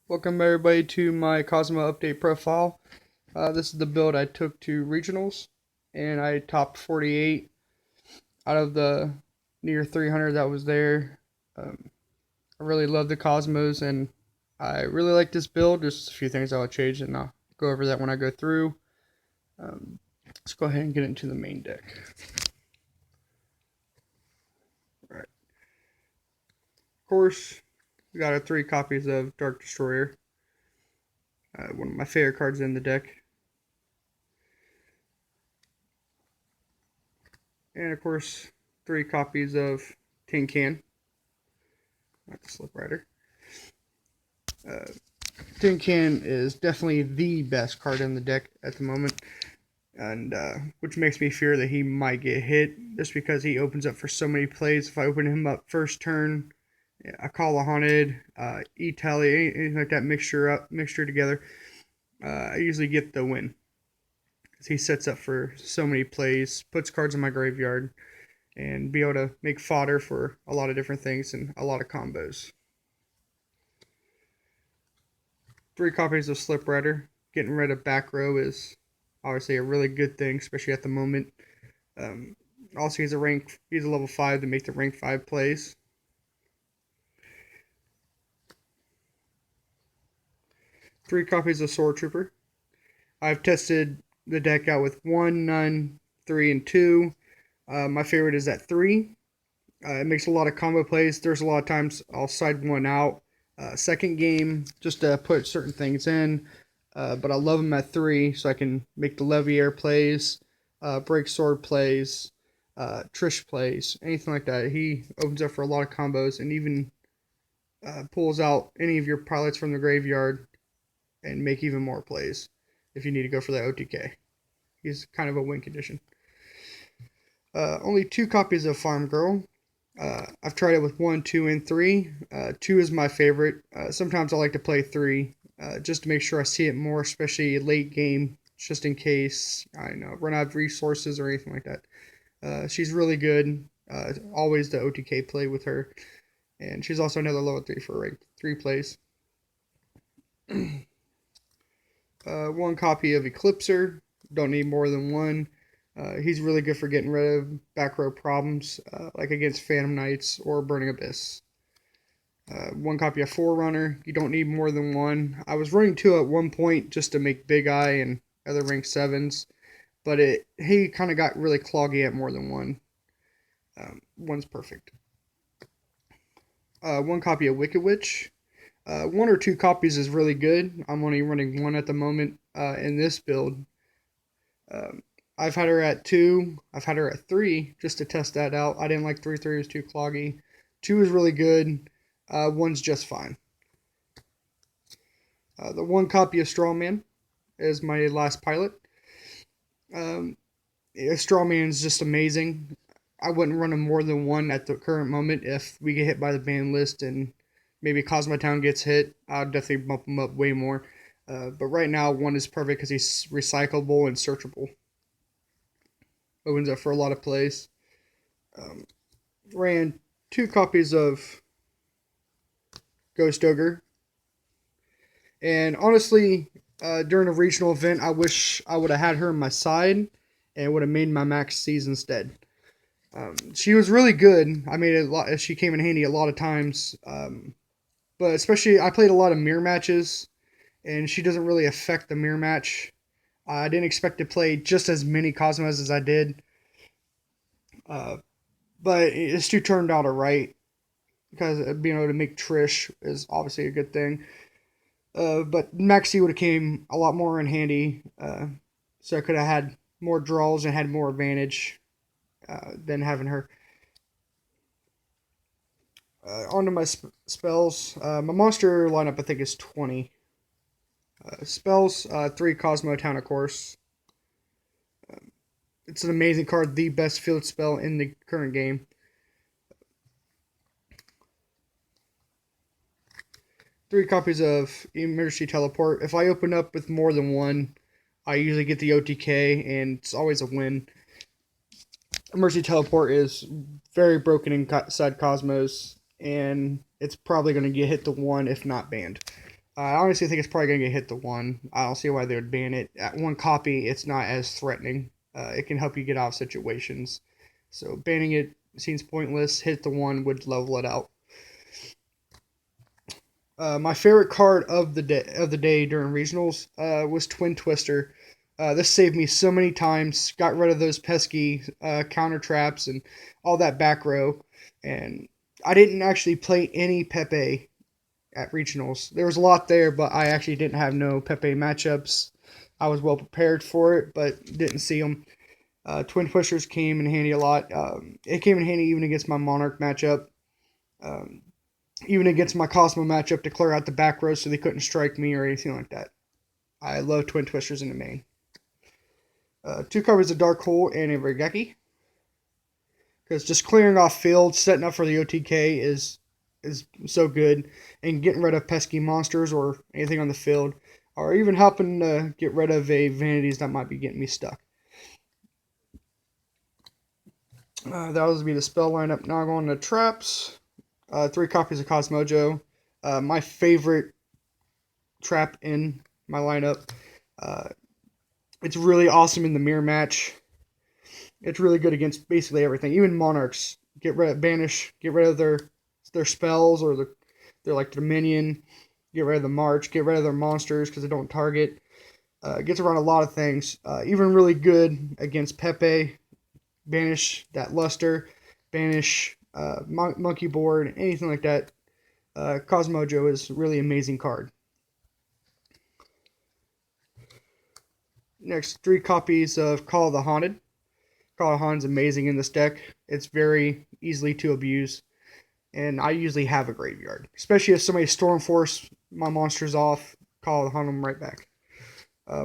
Welcome everybody to my Cosmo update profile. This is the build I took to regionals, and I topped 48 out of the near 300 that was there. I really love the Cosmos, and I really like this build. There's a few things I'll change, and I'll go over that when I go through. Let's go ahead and get into the main deck. All right. Of course, we got our 3 copies of Dark Destroyer. One of my favorite cards in the deck. And of course, 3 copies of Tin Can. Not the Slip Rider. Tin Can is definitely the best card in the deck at the moment, and which makes me fear that he might get hit just because he opens up for so many plays. If I open him up first turn, I call a haunted, E-Tally, anything like that mixture together, I usually get the win. He sets up for so many plays, puts cards in my graveyard, and be able to make fodder for a lot of different things and a lot of combos. 3 copies of Slip Rider. Getting rid of back row is obviously a really good thing, especially at the moment. Also, he's a level 5 to make the rank 5 plays. Three copies of Sword Trooper. I've tested the deck out with 1, none, 3, and 2. My favorite is at 3. It makes a lot of combo plays. There's a lot of times I'll side one out second game just to put certain things in. But I love him at 3, so I can make the Leviair plays, break sword plays, Trish plays, anything like that. He opens up for a lot of combos and even pulls out any of your pilots from the graveyard and make even more plays if you need to go for that OTK. He's kind of a win condition. Only 2 copies of Farm Girl. I've tried it with 1, 2, and 3. 2 is my favorite. Sometimes I like to play 3 just to make sure I see it more, especially late game, just in case I run out of resources or anything like that. She's really good. Always the OTK play with her. And she's also another level 3 for rank 3 plays. 1 copy of Eclipser. Don't need more than 1. He's really good for getting rid of back row problems, like against Phantom Knights or Burning Abyss. 1 copy of Forerunner. You don't need more than 1. I was running 2 at one point just to make Big Eye and other rank 7s, but he kind of got really cloggy at more than 1. 1's perfect. 1 copy of Wicked Witch. 1 or 2 copies is really good. I'm only running 1 at the moment in this build. I've had her at 2. I've had her at 3 just to test that out. I didn't like 3. 3 was too cloggy. 2 is really good. 1's just fine. The 1 copy of Strawman is my last pilot. Strawman is just amazing. I wouldn't run him more than 1 at the current moment. If we get hit by the ban list and maybe Cosmotown gets hit, I'll definitely bump him up way more. But right now, 1 is perfect because he's recyclable and searchable. Opens up for a lot of plays. Ran 2 copies of Ghost Ogre. And honestly, during a regional event, I wish I would have had her on my side and would have made my max C's instead. She was really good. I made it a lot. She came in handy a lot of times. But especially, I played a lot of mirror matches, and she doesn't really affect the mirror match. I didn't expect to play just as many Cosmos as I did. But it's 2 turned out alright. Because being able to make Trish is obviously a good thing. But Maxi would have came a lot more in handy. So I could have had more draws and had more advantage than having her. Onto my spells. My monster lineup I think is 20. Spells, 3 Cosmo Town, of course. It's an amazing card, the best field spell in the current game. 3 copies of Emergency Teleport. If I open up with more than 1, I usually get the OTK, and it's always a win. Emergency Teleport is very broken inside Cosmos, and it's probably going to get hit to 1 if not banned. I honestly think it's probably going to get hit to 1. I don't see why they would ban it. At 1 copy, it's not as threatening. It can help you get out of situations. So banning it seems pointless. Hit the 1 would level it out. My favorite card of the day during regionals was Twin Twister. This saved me so many times. Got rid of those pesky counter traps and all that back row. And I didn't actually play any Pepe at regionals. There was a lot there, but I actually didn't have no Pepe matchups. I was well prepared for it, but didn't see them. Twin Twisters came in handy a lot. It came in handy even against my Monarch matchup. Um, Even against my Cosmo matchup to clear out the back row so they couldn't strike me or anything like that. I love Twin Twisters in the main. 2 covers of Dark Hole and a Regeki. Because just clearing off field, setting up for the OTK is so good. And getting rid of pesky monsters or anything on the field. Or even helping to get rid of a vanities that might be getting me stuck. That was be the spell lineup. Now going to traps. 3 copies of Cosmojo. My favorite trap in my lineup. It's really awesome in the mirror match. It's really good against basically everything. Even Monarchs. Banish, get rid of their spells or their like Dominion. Get rid of the March. Get rid of their monsters because they don't target. Gets around a lot of things. Even really good against Pepe. Banish that luster. Banish monkey board. Anything like that. Cosmojo is a really amazing card. Next, 3 copies of Call of the Haunted. Call of the Haunted is amazing in this deck. It's very easily to abuse. And I usually have a graveyard. Especially if somebody Stormforce my monsters off, Call of the Haunted them right back.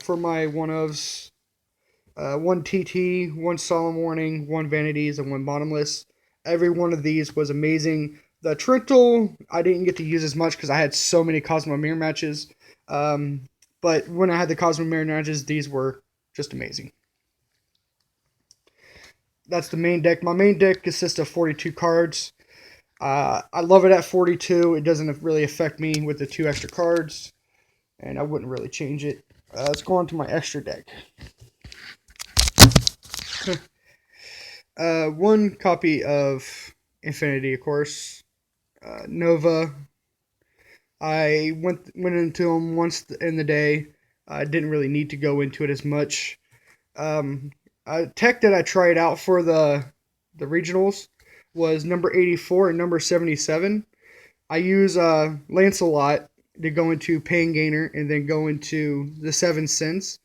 For my one-ofs, 1 TT, 1 Solemn Warning, 1 Vanities, and 1 Bottomless. Every one of these was amazing. The Trintle, I didn't get to use as much because I had so many Cosmo Mirror matches. But when I had the Cosmo Mirror matches, these were just amazing. That's the main deck. My main deck consists of 42 cards. I love it at 42. It doesn't really affect me with the 2 extra cards. And I wouldn't really change it. Let's go on to my extra deck. 1 copy of Infinity, of course. Nova. I went into them once in the day. I didn't really need to go into it as much. Tech that I tried out for the regionals was number 84 and number 77. I use Lancelot to go into Pain Gainer and then go into the 7 Sins.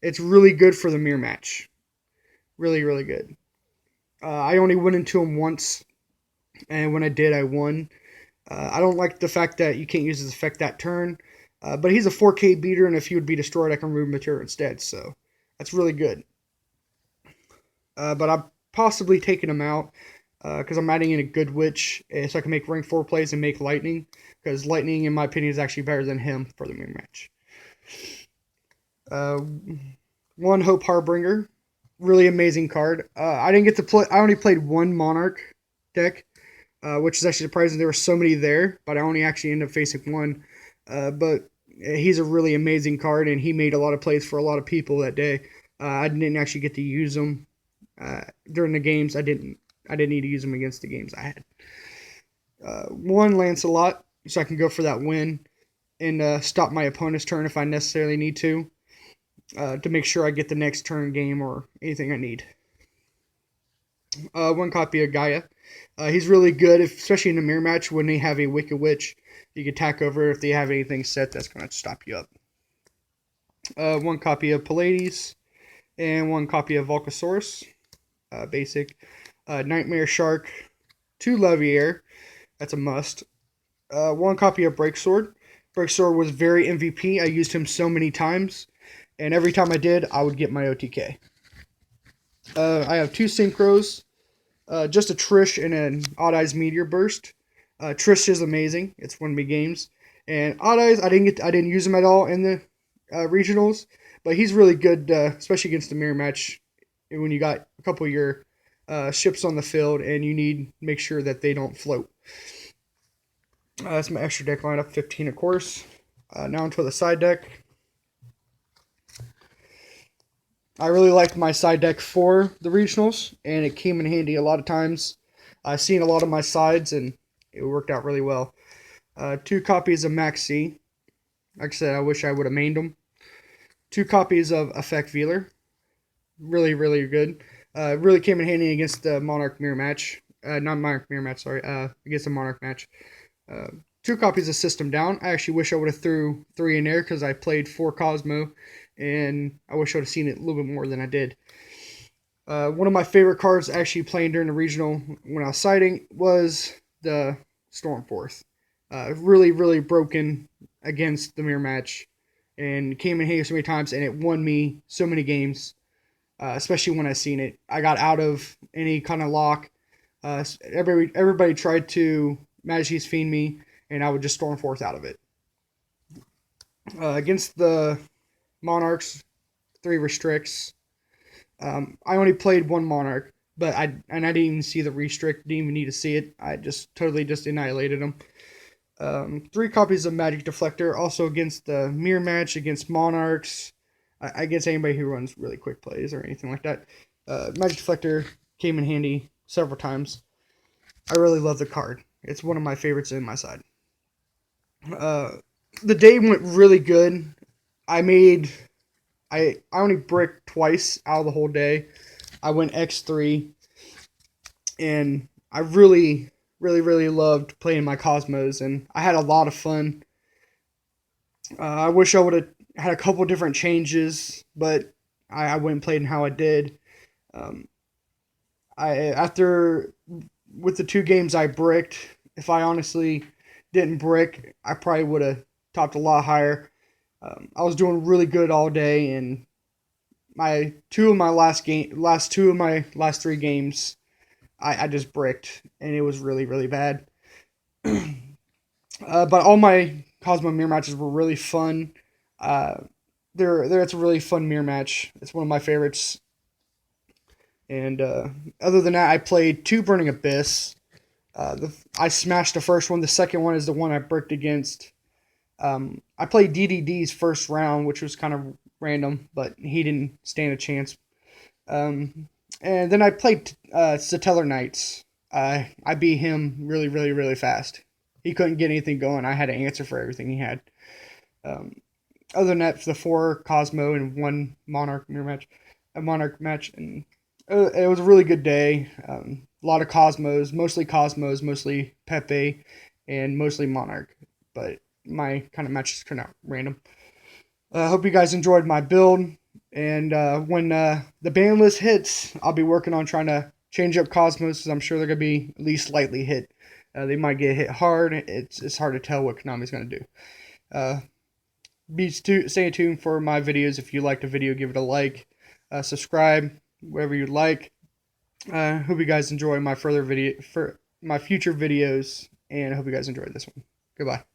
It's really good for the mirror match. Really, really good. I only went into him once, and when I did, I won. I don't like the fact that you can't use his effect that turn, but he's a 4K beater, and if he would be destroyed, I can remove material instead, so that's really good. But I'm possibly taking him out because I'm adding in a Good Witch so I can make rank 4 plays and make Lightning, because Lightning, in my opinion, is actually better than him for the mirror match. 1 Hope Harbinger. Really amazing card. I didn't get to play. I only played 1 Monarch deck, which is actually surprising. There were so many there, but I only actually ended up facing 1. But he's a really amazing card, and he made a lot of plays for a lot of people that day. I didn't actually get to use him during the games. I didn't need to use him against the games I had. 1 Lancelot, so I can go for that win and stop my opponent's turn if I necessarily need to make sure I get the next turn game or anything I need. 1 copy of Gaia. He's really good, especially in the mirror match when they have a Wicked Witch. You can attack over if they have anything set that's going to stop you up. 1 copy of Pallades and 1 copy of Volcasaurus. Basic. Nightmare Shark. 2 Leviair. That's a must. 1 copy of Breaksword. Breaksword was very MVP. I used him so many times. And every time I did, I would get my OTK. I have 2 Synchros. Just a Trish and an Odd Eyes Meteor Burst. Trish is amazing. It's one of my games. And Odd Eyes, I didn't use him at all in the regionals. But he's really good, especially against the mirror match. When you got a couple of your ships on the field and you need to make sure that they don't float. That's my extra deck lineup, 15 of course. Now onto the side deck. I really liked my side deck for the regionals, and it came in handy a lot of times. I've seen a lot of my sides, and it worked out really well. 2 copies of Max C. Like I said, I wish I would have mained them. 2 copies of Effect Veeler. Really, really good. Really came in handy against the Monarch Mirror match. Not Monarch Mirror match, sorry. Against the Monarch match. 2 copies of System Down. I actually wish I would have threw 3 in there because I played 4 Cosmo, and I wish I would have seen it a little bit more than I did. One of my favorite cards actually playing during the regional when I was sighting was the Stormforth. Really, really broken against the mirror match, and came in handy so many times, and it won me so many games. Especially when I seen it, I got out of any kind of lock. Everybody tried to Majesty's Fiend me, and I would just Stormforth out of it. Against the Monarchs, 3 restricts. I only played 1 Monarch, but I didn't even see the restrict. Didn't even need to see it. I just totally just annihilated them. 3 copies of Magic Deflector, also against the mirror match against Monarchs. Against anybody who runs really quick plays or anything like that. Magic Deflector came in handy several times. I really love the card. It's one of my favorites in my side. The day went really good. I only bricked twice out of the whole day. I went X3, and I really, really, really loved playing my Cosmos, and I had a lot of fun. I wish I would have had a couple different changes, but I went and played in how I did. After with the 2 games I bricked, if I honestly didn't brick, I probably would have topped a lot higher. I was doing really good all day, and my 2 of my last 3 games, I just bricked, and it was really, really bad. But all my Cosmo mirror matches were really fun. It's a really fun mirror match. It's one of my favorites. And other than that, I played 2 Burning Abyss. I smashed the first one. The second one is the one I bricked against. I played TTD's first round, which was kind of random, but he didn't stand a chance. And then I played Satellar Knights. I beat him really, really, really fast. He couldn't get anything going. I had to answer for everything he had. Other than that, the 4 Cosmo and 1 Monarch match, and it was a really good day. A lot of Cosmos, mostly Pepe, and mostly Monarch. But my kind of matches turned out random. I hope you guys enjoyed my build. And when the ban list hits, I'll be working on trying to change up Cosmos, because I'm sure they're going to be at least lightly hit. They might get hit hard. It's hard to tell what Konami's going to do. Stay tuned for my videos. If you liked the video, give it a like. Subscribe, whatever you'd like. Hope you guys enjoy my future videos, and I hope you guys enjoyed this one. Goodbye.